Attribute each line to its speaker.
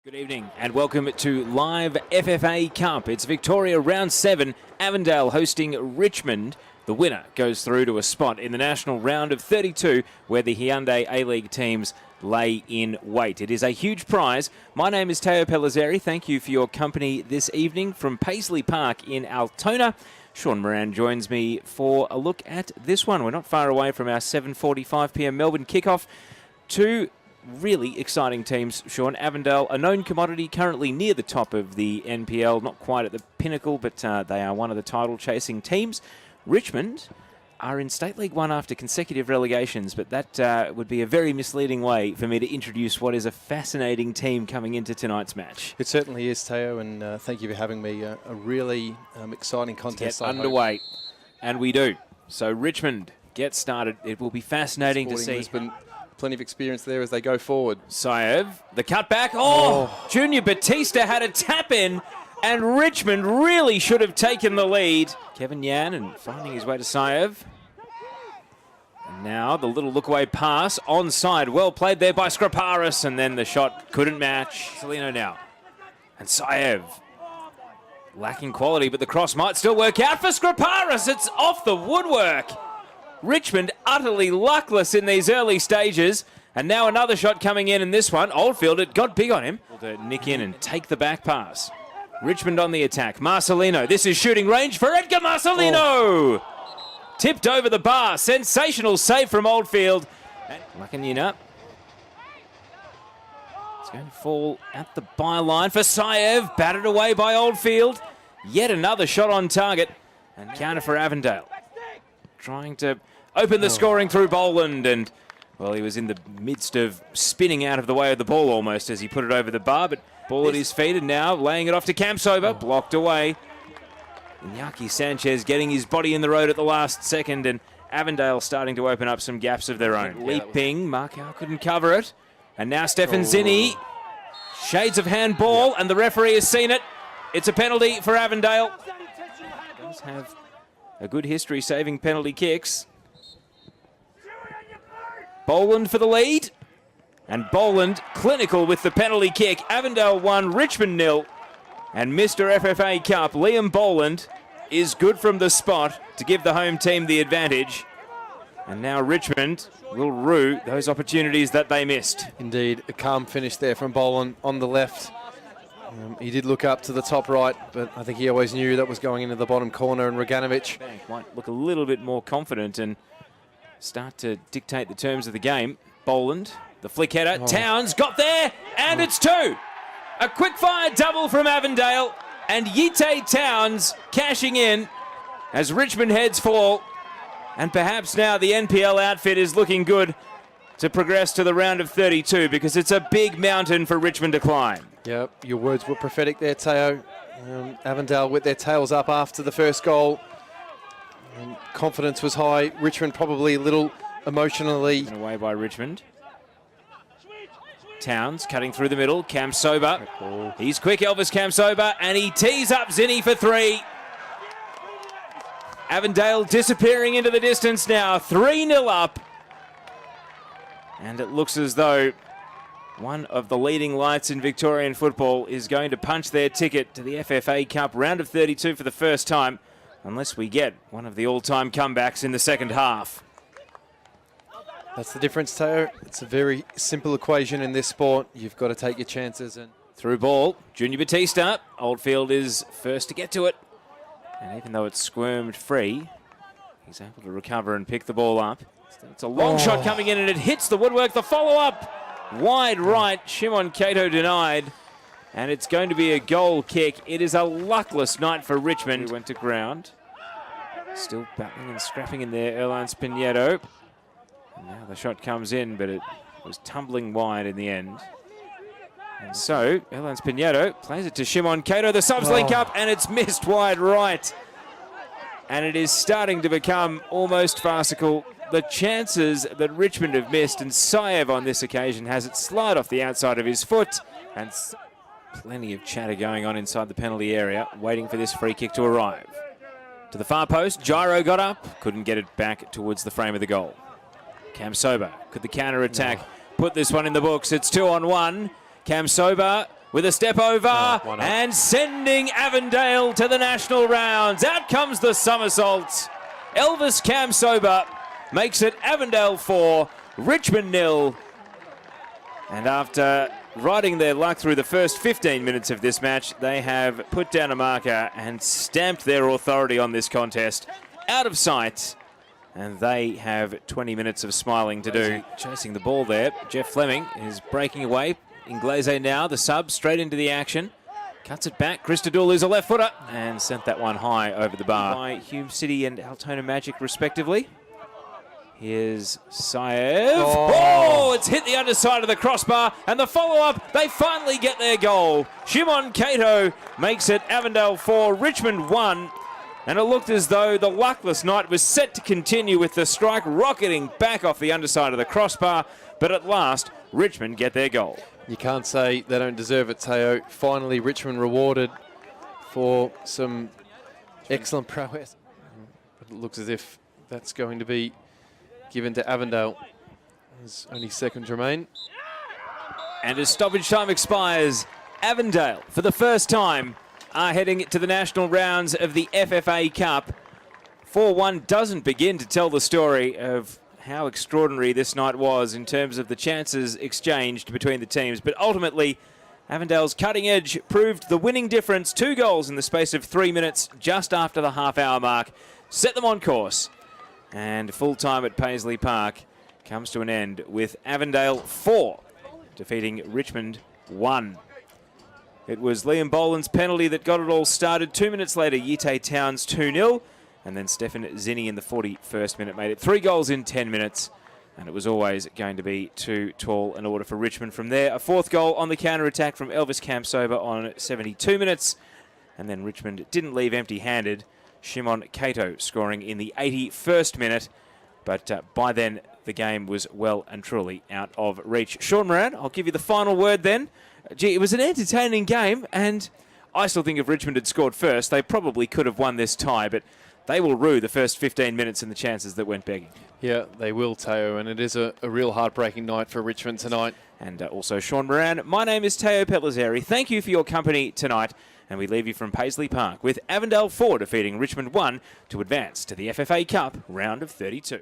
Speaker 1: Good evening and welcome to live FFA Cup. It's Victoria round 7, Avondale hosting Richmond. The winner goes through to a spot in the national round of 32 where the Hyundai A-League teams lay in wait. It is a huge prize. My name is Teo Pellizzeri. Thank you for your company this evening from Paisley Park in Altona. Sean Moran joins me for a look at this one. We're not far away from our 7:45 p.m. Melbourne kickoff. Two really exciting teams, Sean. Avondale, a known commodity, currently near the top of the NPL, not quite at the pinnacle, but they are one of the title-chasing teams. Richmond are in State League 1 after consecutive relegations, but that would be a very misleading way for me to introduce what is a fascinating team coming into tonight's match.
Speaker 2: It certainly is, Teo, and thank you for having me. A really exciting contest.
Speaker 1: Get underway, and we do. So Richmond gets started. It will be fascinating to see.
Speaker 2: Lisbon, plenty of experience there as they go forward.
Speaker 1: Saev, the cutback. Junior Batista had a tap in, and Richmond really should have taken the lead. Kevin Yan and finding his way to Saev. And now the little look away pass onside. Well played there by Skraparis, and then the shot couldn't match. Salino now. And Saev lacking quality, but the cross might still work out for Skraparis. It's off the woodwork. Richmond utterly luckless in these early stages. And now another shot coming in this one. Oldfield, it got big on him. To nick in and take the back pass. Richmond on the attack. Marcelino. This is shooting range for Edgar Marcelino. Tipped over the bar. Sensational save from Oldfield. Makanina. It's going to fall at the byline for Saev. Batted away by Oldfield. Yet another shot on target. And counter for Avondale. Trying to open the scoring through Boland, and well, he was in the midst of spinning out of the way of the ball almost as he put it over the bar, but ball at his feet, and now laying it off to Campsober, blocked away. Iñaki Sanchez getting his body in the road at the last second, and Avondale starting to open up some gaps of their own. Leaping, Markow couldn't cover it, and now Stefan Zinni, shades of handball, and the referee has seen it. It's a penalty for Avondale. Does have a good history saving penalty kicks. Boland for the lead. And Boland clinical with the penalty kick. Avondale 1, Richmond 0. And Mr. FFA Cup, Liam Boland, is good from the spot to give the home team the advantage. And now Richmond will rue those opportunities that they missed.
Speaker 2: Indeed, a calm finish there from Boland on the left. He did look up to the top right, but I think he always knew that was going into the bottom corner, and Reganovic
Speaker 1: might look a little bit more confident and start to dictate the terms of the game. Boland, the flick header. Towns got there, and it's 2. A quick-fire double from Avondale, and Yite Towns cashing in as Richmond heads fall. And perhaps now the NPL outfit is looking good to progress to the round of 32, because it's a big mountain for Richmond to climb.
Speaker 2: Yep, your words were prophetic there, Teo. Avondale with their tails up after the first goal. Confidence was high. Richmond probably a little emotionally.
Speaker 1: Away by Richmond. Towns cutting through the middle. Campsober. He's quick, Elvis Campsober, and he tees up Zinni for 3. Avondale disappearing into the distance now. 3-0 up. And it looks as though one of the leading lights in Victorian football is going to punch their ticket to the FFA Cup round of 32 for the first time, unless we get one of the all-time comebacks in the second half.
Speaker 2: That's the difference, Teo. It's a very simple equation in this sport. You've got to take your chances. And
Speaker 1: through ball, Junior Batista. Oldfield is first to get to it. And even though it's squirmed free, he's able to recover and pick the ball up. It's a long shot coming in, and it hits the woodwork. The follow-up. Wide right, Shimon Cato denied, and it's going to be a goal kick. It is a luckless night for Richmond. We went to ground. Still battling and scrapping in there, Erlans Pinedo. And now the shot comes in, but it was tumbling wide in the end. And so, Erlans Pinedo plays it to Shimon Cato. The subs link up, and it's missed wide right. And it is starting to become almost farcical. The chances that Richmond have missed, and Saev on this occasion has it slide off the outside of his foot, and plenty of chatter going on inside the penalty area, waiting for this free kick to arrive. To the far post, Gyro got up, couldn't get it back towards the frame of the goal. Campsober, could the counter attack put this one in the books? It's 2-on-1. Campsober with a step over
Speaker 2: why not?
Speaker 1: and sending Avondale to the national rounds. Out comes the somersault. Elvis Kamsoba makes it Avondale 4, Richmond 0. And after riding their luck through the first 15 minutes of this match, they have put down a marker and stamped their authority on this contest out of sight. And they have 20 minutes of smiling to do. Chasing the ball there. Jeff Fleming is breaking away. Inglese now, the sub, straight into the action. Cuts it back. Christodoulou is a left footer and sent that one high over the bar by Hume City and Altona Magic respectively. Here's Saev. Oh, it's hit the underside of the crossbar, and the follow-up, they finally get their goal. Shimon Cato makes it Avondale 4, Richmond 1. And it looked as though the luckless night was set to continue with the strike rocketing back off the underside of the crossbar. But at last, Richmond get their goal.
Speaker 2: You can't say they don't deserve it, Teo. Finally, Richmond rewarded for some excellent prowess. But it looks as if that's going to be given to Avondale. There's only seconds remain.
Speaker 1: And as stoppage time expires, Avondale, for the first time, are heading to the national rounds of the FFA Cup. 4-1 doesn't begin to tell the story of how extraordinary this night was in terms of the chances exchanged between the teams. But ultimately, Avondale's cutting edge proved the winning difference. 2 goals in the space of 3 minutes just after the half-hour mark. Set them on course. And full time at Paisley Park comes to an end with Avondale 4, defeating Richmond 1. It was Liam Boland's penalty that got it all started. 2 minutes later, Yite Towns 2-0. And then Stefan Zinni in the 41st minute made it 3 goals in 10 minutes. And it was always going to be too tall an order for Richmond from there. A 4th goal on the counter-attack from Elvis Kamsoba on 72 minutes. And then Richmond didn't leave empty-handed. Shimon Cato scoring in the 81st minute. But by then, the game was well and truly out of reach. Sean Moran, I'll give you the final word then. Gee, it was an entertaining game, and I still think if Richmond had scored first, they probably could have won this tie, but they will rue the first 15 minutes and the chances that went begging.
Speaker 2: Yeah, they will, Teo, and it is a real heartbreaking night for Richmond tonight.
Speaker 1: And also Sean Moran. My name is Teo Petlazeri. Thank you for your company tonight, and we leave you from Paisley Park with Avondale 4 defeating Richmond 1 to advance to the FFA Cup round of 32.